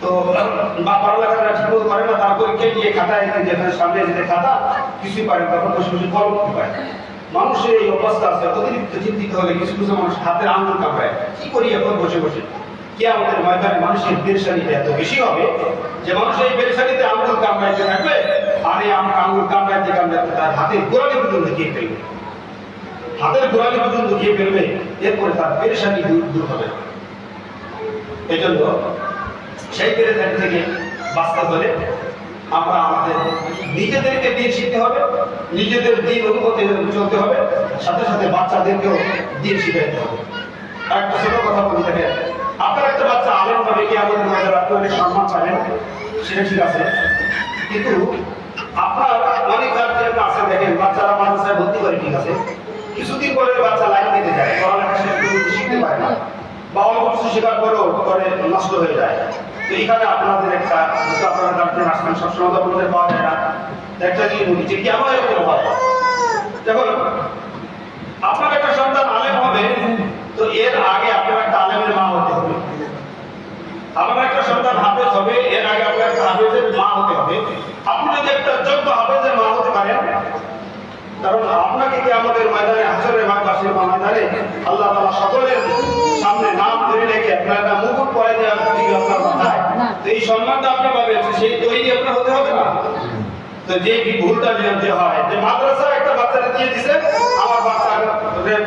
তো বা পড়ালেখাটা ঠিক মতো করে না, তারা পরীক্ষায় গিয়ে খাতায় যেখানে সামনে যেতে খাতা কিছুই পারে, তখন বসে বসে কলম করতে পারে। মানুষের এই অবস্থা আছে, অতিরিক্ত চিন্তিত হলে কিছু কিছু মানুষ হাতের আঙুল কাঁপায়, কি করি এখন বসে বসে। কিয়ামতের ময়দানে মানুষের পেরেশানিটা এত বেশি হবে যে মানুষ এই পেরেশানিতে আঙুল কামড়াইতে থাকবে, আর এই আঙুল কামড়াইতে কামড়াইতে তার হাতের গোড়ালি পর্যন্ত খেয়ে ফেলবে, হাতের গোড়ালি পর্যন্ত খেয়ে ফেলবে, এরপরে তার পেরেশানি দূর হবে। এই জন্য সেই পেরেশানি থেকে বাঁচতে হলে আমরা আমাদের নিজেদেরকে দিন শিখতে হবে, নিজেদের দিন অনুভূতি চলতে হবে, সাথে সাথে বাচ্চাদেরকেও দিন শিখাইতে হবে। আর একটা ছোট কথা বলি, দেখেন আপনার একটা বাচ্চা আলেম হবে কি আমাদের মধ্যে আপনি অনেক সম্মান পাবেন, সেটা ঠিক আছে, কিন্তু আপনার অনেক গার্জিয়ান আছে, দেখেন বাচ্চারা মাদ্রাসায় ভর্তি করে, ঠিক আছে, কিছুদিন পরে বাচ্চা লাইন দিতে যায়, পড়ালেখা শিখতে পারে না, বা অল্প কিছু শেখার পরেও করে নষ্ট হয়ে যায়। তো এখানে আপনাদের একটা, আপনারা গার্জিয়ান আসবেন, সবসময় আপনাদের পাওয়া যায় না, একটা জিনিস বলি যে কেন এরকম হয়। দেখুন আপনার একটা সন্তান আলেম হবে, তো এর আগে আপনার একটা আলেমের মা হতে হবে। আপনার একটা সন্তান হাফেজ হবে, এর আগে আপনার একটা হাফেজের মা হতে হবে। আপনি যদি একটা যোগ্য হাফেজের মা হতে পারেন, কারণ আপনাকে কি আমাদের ময়দানে হাসরের মাঠবাসীর ময়দানে আল্লাহ তাআলা সকলের সামনে নাম ধরে রেখে আপনার একটা মুকুট পরে দেওয়ার দিকে আপনার মাথায়, তো এই সম্মানটা আপনি পাবেন, সেই তৈরি আপনার হতে হবে না। তো যে ভুলটা যে হয় যে মাদ্রাসা একটা বাচ্চারা দিয়ে দিছে, আমার বাচ্চা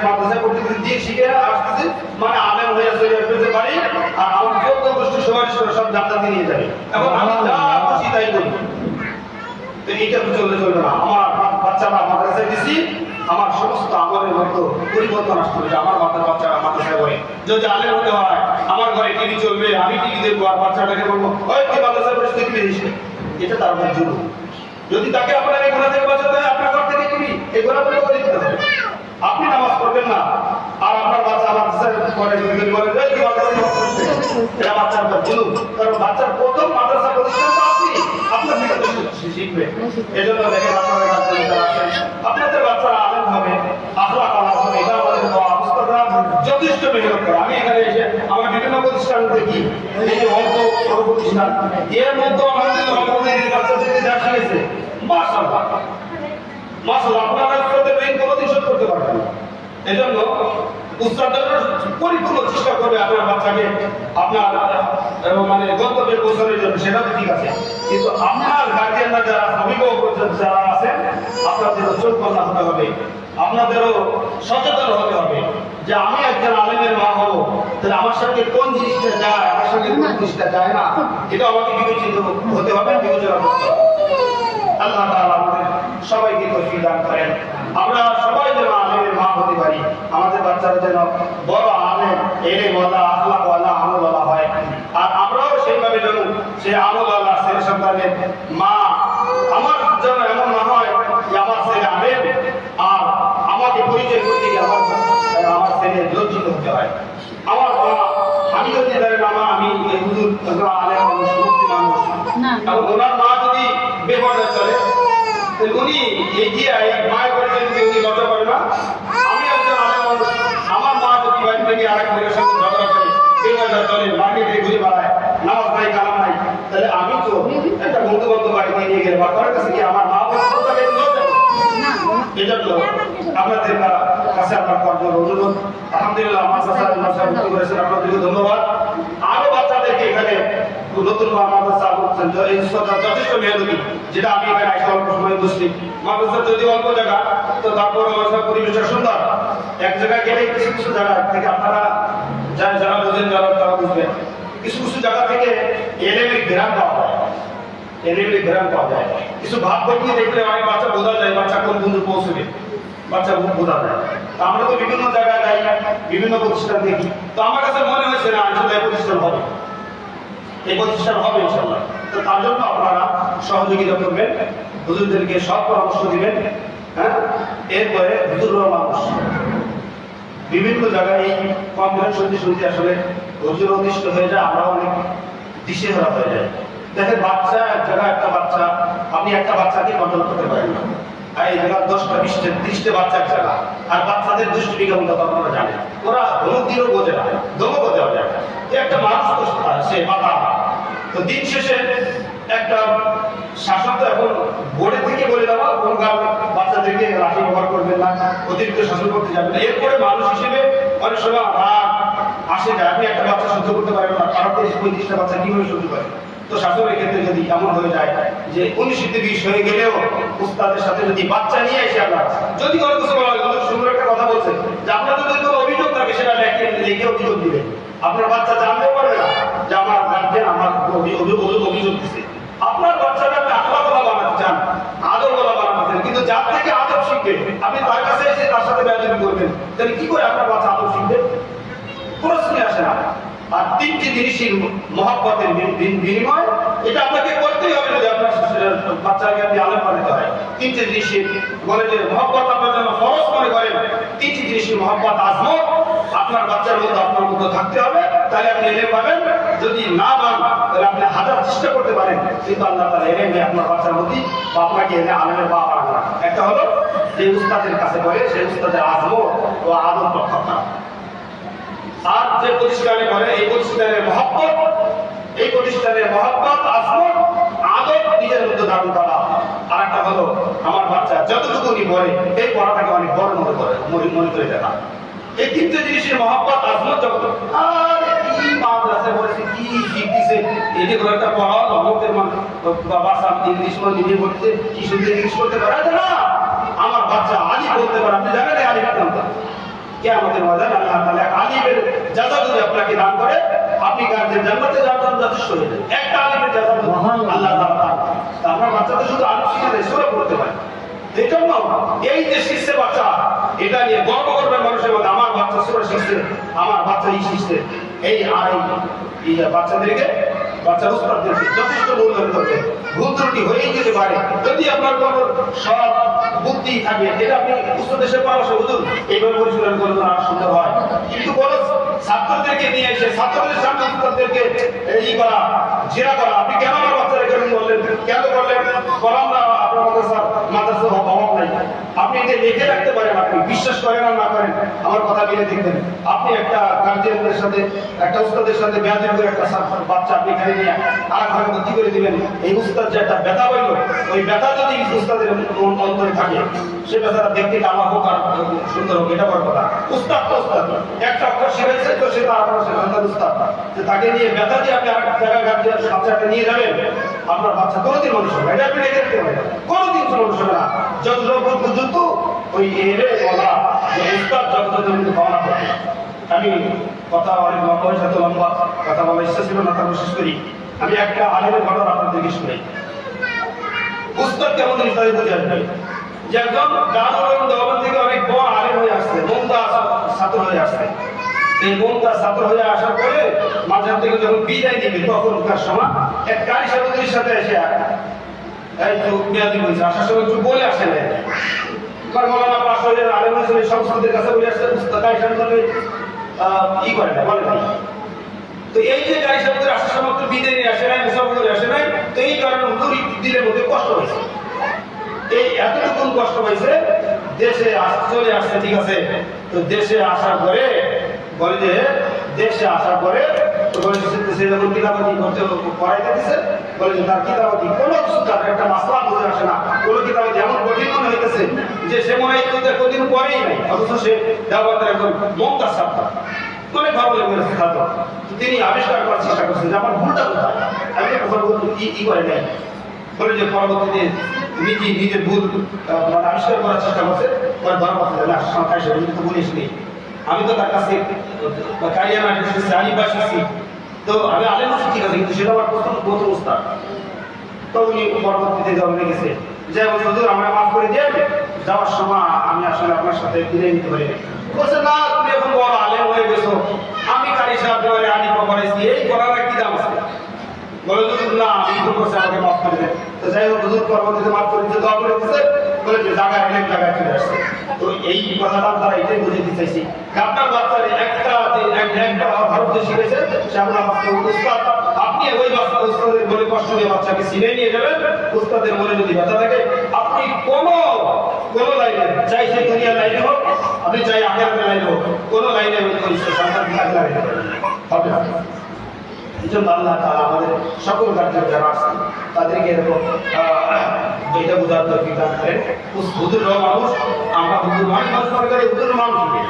মাদ্রাসা প্রতিদিন দিয়ে শিখে আসতেছে, মানে আলেম হয়ে চলে যেতে পারি, আর আমার যত গোষ্ঠী সবাই সব জান্নাতে নিয়ে যাবে, এবং আমি যা খুশি তাই করি। তো এইটা তো চলবে না। আমার বাচ্চারা মাদ্রাসায় দিছি, আমার সমস্ত আমলের মতো পরিবর্তন আসতে হবে। আমার বাচ্চারা মাদ্রাসায় পড়ে, যদি আলেম হতে হয় আমার ঘরে টিভি চলবে, আমি টিভি দেখবো, আর বাচ্চাটাকে বলবো ওই তুই মাদ্রাসায় পড়িস, তুই টিভি দিস, এটা তার উপর জুলুম। যদি তাকে আপনার এই গোড়া থেকে বাঁচাতে হয়, আপনার ঘর থেকে টিভি এই গোড়া বন্ধ করে দিতে হবে। আপনি নামাজ পড়বেন না, আর আপনার বাচ্চা মাদ্রাসায় পড়ে, এটা বাচ্চার উপর জুলুম। কারণ বাচ্চার প্রথম মাদ্রাসা প্রতিষ্ঠান তো আপনি, আপনার থেকে শিখবে। এই জন্য দেখেন আপনারা আপনাদের বাচ্চারা আলেম হবে, আখলাক আলাদা হবে, এটা আমাদের অবস্থাটা যথেষ্ট মেহনত করে। আমি এখানে এসে আমার বিভিন্ন প্রতিষ্ঠান দেখি, এই যে অল্প ছোট প্রতিষ্ঠান, এর মধ্যে আমাদের বাচ্চাদেরকে যা শিখেছে, মাশাআল্লাহ মাশাআল্লাহ, আপনারা তাদের ঋণ কোনোদিন শোধ করতে পারবেন না। এই জন্য উস্তাদরা পরিপূর্ণ চেষ্টা করবে আপনার বাচ্চাকে আপনার মানে গন্তব্যে পৌঁছানোর জন্য, সেটা তো ঠিক আছে, কিন্তু আপনার গার্জিয়ানরা যারা অভিভাবক যারা আছেন, আপনাদেরও চোখ বন্ধ হতে হবে, আপনাদেরও সচেতন হতে হবে যে আমি একজন আলেমের মা হবো, তাহলে আমার সঙ্গে কোন জিনিসটা যায়, আমার সঙ্গে কোন জিনিসটা যায় না, এটা আমাকে বিবেচিত হতে হবে, বিবেচনা করতে হবে। আল্লাহ তাআলা আমাদের সবাইকে তৌফিক দান করেন, আমরা সবাই যেন আলেমের মা হতে পারি, আমাদের বাচ্চারা যেন বড় আলেম, এলেমওয়ালা, আখলাকওয়ালা, আমলওয়ালা হয়, আর আমরাও সেইভাবে যেন সে আমলওয়ালা ছেলে সন্তানের মা, আমার যেন এমন না হয় যে আমার ছেলে আলেম আর আমাকে পরিচয় করতে গিয়ে আমার ছেলে লজ্জিত হতে হয়। আমার আমি যদি আমি এই হুজুর আলেম মানুষ, মুক্তি মানুষ, এবং ওনার মা যদি বেপরদা চলে, উনি এই যে মায়ের পরিচয় দিতে উনি লজ্জা করে না। আমি একজন আলেম মানুষ, আমার মা যদি বাড়ি থেকে আরেক মেয়ের সঙ্গে ঝগড়া করে, বেপরদা চলে, মার্কেটে ঘুরে বেড়ায়, নামাজ নাই কালাম নাই, তাহলে আমি তো একটা বন্ধু বান্ধব বাড়িতে নিয়ে গেলে বা কারোর কাছে কি আমার মা বলতে লজ্জা। এজন্য আপনাদের কাছে আমার করজোর অনুরোধ, আলহামদুলিল্লাহ আমার মাদ্রাসা ভর্তি করেছেন, আপনাদেরকে ধন্যবাদ। আরো বাচ্চাদেরকে এখানে নতুন মাদ্রাসা যথেষ্ট মেহনতি, যেটা আমি এখানে একটা অল্প সময় বুঝছি, মাদ্রাসা যদি অল্প জায়গা, তো তারপর পরিবেশটা সুন্দর। এক জায়গায় গেলে কিছু কিছু জায়গা থেকে আপনারা যারা বুঝেন, যারা তারা বুঝবেন, কিছু কিছু জায়গা থেকে এলেমের ঘেরান পাওয়া যায়, এলেমের ঘেরান পাওয়া যায়। কিছু ভাব দেখিয়ে দেখলে অনেক বাচ্চা বোঝা যায় বাচ্চা কোন বন্ধু পৌঁছবে, বাচ্চা বোঝা যায়। আমরা তো বিভিন্ন জায়গায় যাই, বিভিন্ন প্রতিষ্ঠান দেখি, তো আমার কাছে মনে হয়েছে না আসলে এই প্রতিষ্ঠান হবে, এই প্রতিষ্ঠান হবে ইনশাআল্লাহ। তো তার জন্য আপনারা সহযোগিতা করবেন, হুজুরদেরকে সব পরামর্শ দিবেন। হ্যাঁ, এরপরে হুজুররা মানুষ বিভিন্ন জায়গায় এই কনফারেন্স শুনতে আসলে হুজুর অতিষ্ঠ হয়ে যায়, আমরা অনেক দিশেহারা হয়ে যায়। দেখেন বাচ্চা এক জায়গায়, একটা বাচ্চা, আপনি একটা বাচ্চাকে কন্ট্রোল করতে পারেন না, আর এই জায়গায় 10টা 20টা 30টা বাচ্চা এক জায়গা, আর বাচ্চাদের দুষ্টুমি কেমন কথা আপনারা জানেন, ওরা ধমক দিলেও বোঝে না, ধমক বোঝা যায়। একটা মানুষ তো সে মাথা তো দিন শেষে একটা শাসক তো এখন বোর্ডে থেকে বলে দেওয়া কোন বাচ্চাদেরকে লাঠি ব্যবহার করবেন না, অতিরিক্ত শাসন করতে যাবেন না। এরপরে মানুষ হিসেবে অনেক সময় রাগ আসে যায়, আপনি একটা বাচ্চা সহ্য করতে পারেন না, কারণ 35টা বাচ্চা কিভাবে সহ্য করে। তো শাসকের ক্ষেত্রে যদি এমন হয়ে যায় যে 19-20 হয়ে গেলেও উস্তাদের সাথে যদি বাচ্চা নিয়ে এসে আপনার যদি কোনো কিছু বলা হয়, সুন্দর একটা কথা বলছে যে আপনার যদি কোনো অভিযোগ থাকে সেটা লিখে অভিযোগ দিবে, আপনার বাচ্চা জানতেও পারবে না যে আমার গার্জেন আমার অভিযোগ দিচ্ছে। আপনার বাচ্চাটা আপনি আখলাকওয়ালা বানাতে চান, আদরওয়ালা বানাতে চান, কিন্তু যার থেকে আদব শিখবে আপনি তার কাছে এসে তার সাথে বেয়াদবি করবেন, তাহলে কি করে আপনার বাচ্চা আদব শিখবে? প্রশ্নই আসে না। আর 3টি জিনিসের মহব্বতের বিনিময়, এটা আপনাকে করতেই হবে যদি আপনার বাচ্চাকে আপনি আলেম বানাতে হয়। 3টি জিনিসের বলে যে মহব্বত আপনার জন্য ফরজ মনে করেন, 3টি জিনিসের মহব্বত আজমত আপনার বাচ্চার মধ্যে আপনার মধ্যে থাকতে হবে, তাহলে আপনি এলেম পাবেন। যদি না পান তাহলে আপনি হাজার চেষ্টা করতে পারেন, কিন্তু আল্লাহ তাআলা এলেম আপনার বাচ্চার মধ্যে বা আপনাকে এনে আলেমের বা বানানো। একটা হলো যে উস্তাদের কাছে করে সেই উস্তাদের আজমত ও আদব রক্ষা করা, আর যে প্রতিষ্ঠানে করে এই প্রতিষ্ঠানের মহব্বত, এই প্রতিষ্ঠানের মহব্বত আজমত আদব নিজের মধ্যে ধারণ করা। আর একটা হলো আমার বাচ্চা যতটুকুনি পড়ে এই পড়াটাকে অনেক বড় মনে করে দেখা। এই 3টে জিনিসের মহব্বত আজমত যখন আর কি মাদ্রাসা পড়েছে কি শিখতেছে, এটি করে একটা পড়া অমুকের বাচ্চা ইংলিশ নিজে বলছে কি শুধু ইংলিশ করতে পারে না, আমার বাচ্চা আলিফ বলতে পারে। আপনি জানেন আলিফ কোনটা? কিয়ামতের ময়দানে আল্লাহ তাআলা আলিমের জাযা যদি আপনাকে দান করে, আপনি গার্জেন জান্নাতে যাওয়ার জন্য যথেষ্ট হয়ে যাবে। একটা আলিমের জাযা আল্লাহ তাআলা দান, আপনার বাচ্চা তো শুধু আলিফ শিখে দেয়, সূরা পড়তে পারে। এই জন্য এই যে শিখছে বাচ্চা, এটা নিয়ে গর্ব করবেন মানুষের মধ্যে, আমার বাচ্চা সূরা শিখছে, আমার বাচ্চা এই শিখছে। এই আর এই বাচ্চাদেরকে, বাচ্চার উস্তাদদেরকে যথেষ্ট মূল্যায়ন করবে। ভুল ত্রুটি হয়েই যেতে পারে, যদি আপনার কোনো সৎ বুদ্ধি থাকে এটা আপনি উস্তাদের সাথে পরামর্শ হুজুর এইভাবে পরিচালনা করলে আর সুন্দর হয়। কিন্তু বড় ছাত্রদেরকে নিয়ে এসে ছাত্রদের সামনে উস্তাদদেরকে এই করা, জেরা করা, আপনি কেন আমার বাচ্চারা কেন বললেন, কেন করলেন, বললাম না আপনার মাদ্রাসার অভাব নাই। আপনি এটা লিখে রাখতে পারেন, আপনি বিশ্বাস করেন আর না করেন আমার কথা মিলে দেখবেন। আপনি একটা গার্জিয়ানদের সাথে একটা উস্তাদের সাথে বেয়াদবি করে একটা বাচ্চা আপনি এখানে নিয়ে আর ঘরে ভর্তি করে দিবেন, এই উস্তাদ যে একটা ব্যথা বলল, ওই ব্যথা যদি উস্তাদের অন্তরে থাকে সে ব্যথাটা দেখতে কালা হোক আর সুন্দর হোক, এটা বড় কথা। উস্তাদ তো উস্তাদ, একটা অক্ষর শিখেছে তো সে তো আপনার সেখানকার উস্তাদ, তাকে নিয়ে ব্যথা দিয়ে আপনি আর জায়গায় গার্জিয়ান বাচ্চাটা নিয়ে যাবেন, আপনার বাচ্চা কোনোদিন মানুষ হবে, এটা আপনি রেখে রাখতে পারেন, কোনোদিন মানুষ হবে না। যতটুকু পর্যন্ত ওই এরে বলা যে উস্তাদ যতটুকু ভাবনা করে। আমি কথা অনেক লম্বা হয়েছে, এত লম্বা কথা বলার ইচ্ছা ছিল না, তারপর শেষ করি। আমি একটা আলেমের ঘটনা আপনাদেরকে শুনাই। উস্তাদ কেমন জিনিস তাদের বুঝে আসবে যে একজন দারুল উলুম দেওবন্দ থেকে অনেক বড় আলেম হয়ে আসছে, মুমতাজ ছাত্র হয়ে আসছে। এই মুমতাজ ছাত্র হয়ে আসার পরে মাঝখান থেকে যখন বিদায় দিবে তখনকার সময় এক কারি সাহেবের সাথে এসে এই তো বিয়াদি হয়েছে, আসার সময় একটু বলে আসে না মৌলানা পাশ হয়ে আলেম হয়েছিল সংসদের কাছে বলে আসছে, কারি সাহেব ই করে না, বলে নাই। তো এই যে কারি সাহেবদের আসার সময় একটু বিদায় নিয়ে আসে নাই, মুসাফির আসে নাই, তো এই কারণে হুজুর দিলের মধ্যে কষ্ট হয়েছে। এই এতটুকু কষ্ট হয়েছে, দেশে চলে আসছে, ঠিক আছে। তো দেশে আসার পরে বলে যে দেশে আসার পরে সে যখন কিতাবাদি করতে পড়াইতে দিচ্ছে, বলে যে তার কিতাবাদি কোনো কিছু তার একটা মাসলা বুঝে আসে না, কোনো কিতাবাদি এমন কঠিন মনে হইতেছে যে সে মনে হয় কঠিন পড়েই নাই, অথচ সে দেওয়াতের একজন মুমতাজ ছাত্র, অনেক ভালো লেগেছে ছাত্র। তিনি আবিষ্কার করার চেষ্টা করছেন যে আমার ভুলটা কোথায়, আমি কি করে নাই, বলে যে পরবর্তীতে নিজের ভুল আবিষ্কার করার চেষ্টা করছে। পরে ধরা পড়ছে না তো বলিস নি, আমি তো তার কাছে কারিয়ানা শিখছি, আলিফা শিখছি, তো আমি আলেম ঠিক আছে, কিন্তু সেটা আমার প্রথম উস্তাদ। তো উনি পরবর্তীতে যখন গেছে যে হুজুর আমরা মাফ করে দিয়ে যাওয়ার সময় আমি আসলে আপনার সাথে ফিরে নিতে পারি, বলছে না তুমি এখন বড় আলেম হয়ে গেছো, আমি কারি সাহেব আলিফা পড়াইছি, এই পড়ার কি দাম আছে? বলে হুজুর না আমি ভুল করছি, আমাকে মাফ করে দেন। তো যাই হোক হুজুর পরবর্তীতে মাফ করে দিতে দোয়া করে দিচ্ছে, বলে যে জায়গায় অনেক জায়গায় চলে আসছে। তো এই কথাটা তারা এটাই বুঝে দিতে চাইছি, আপনার বাচ্চার একটা ভারত শিখেছে সে আপনার উস্তাদ, আপনি ওই বাচ্চা উস্তাদের মনে কষ্ট দিয়ে বাচ্চাকে ছিনে নিয়ে যাবেন। উস্তাদের মনে যদি ব্যথা থাকে, আপনি কোনো লাইনে, চাই সে দুনিয়ার লাইনে হোক, আপনি চাই আখেরাতের লাইনে হোক, কোনো লাইনে ওই সন্তান হবে না। এই জন্য আল্লাহ তাআলা আমাদের সকল কার্যের যারা আছেন তাদেরকে এরকম এটা বোঝার তৌফিক দান করেন। হুজুররাও মানুষ, আমরা হুজুর মানুষ মনে করি, হুজুর মানুষকে,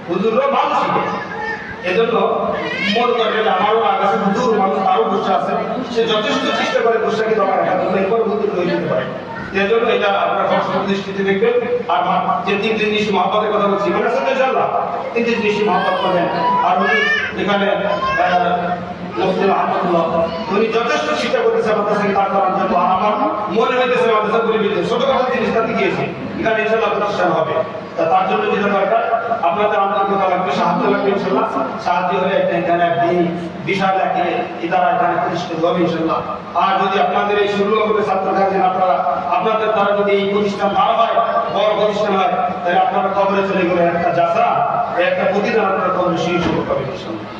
হুজুররাও মানুষকে। এজন্য মনে করেন আমারও আগাছে হুজুর মানুষ, তারও গুসা আছে, সে যথেষ্ট চেষ্টা করে গুসাকে দমা রাখার জন্য, এরপর হুজুর হয়ে যেতে পারে। এজন্য এটা আপনার সবসময় দৃষ্টিতে দেখবেন। আর যে তিন জিনিস মহব্বতের কথা বলছি, মানে সাথে ইনশাআল্লাহ তিন জিনিস মহব্বত করবেন। আর হুজুর এখানে মুফতি আহমদুল্লাহ উনি যথেষ্ট চেষ্টা করতেছে আমাদের কাছে কাজ করার জন্য। আর আমার মনে হইতেছে আমাদের সাথে পরিবেশে ছোটখাটো জিনিসটাতে গিয়েছে, এখানে ইনশাআল্লাহ প্রতিষ্ঠান হবে। তার জন্য যেটা দরকার আপনাদের আন্তরিকতা লাগবে, সাহায্য লাগবে ইনশাআল্লাহ। সাহায্য হলে এখানে একদিন বিশাল একটি ইদারা এখানে প্রতিষ্ঠিত হবে ইনশাআল্লাহ। আর যদি আপনাদের এই সুলভভাবে ছাত্র থাকেন, আপনাদের দ্বারা যদি এই প্রতিষ্ঠান ভালো হয়, বড় প্রতিষ্ঠান হয়, তাহলে আপনারা কবরে চলে গেলে একটা জাসা, একটা প্রতিদান আপনারা কবরে শুরু করবেন ইনশাআল্লাহ।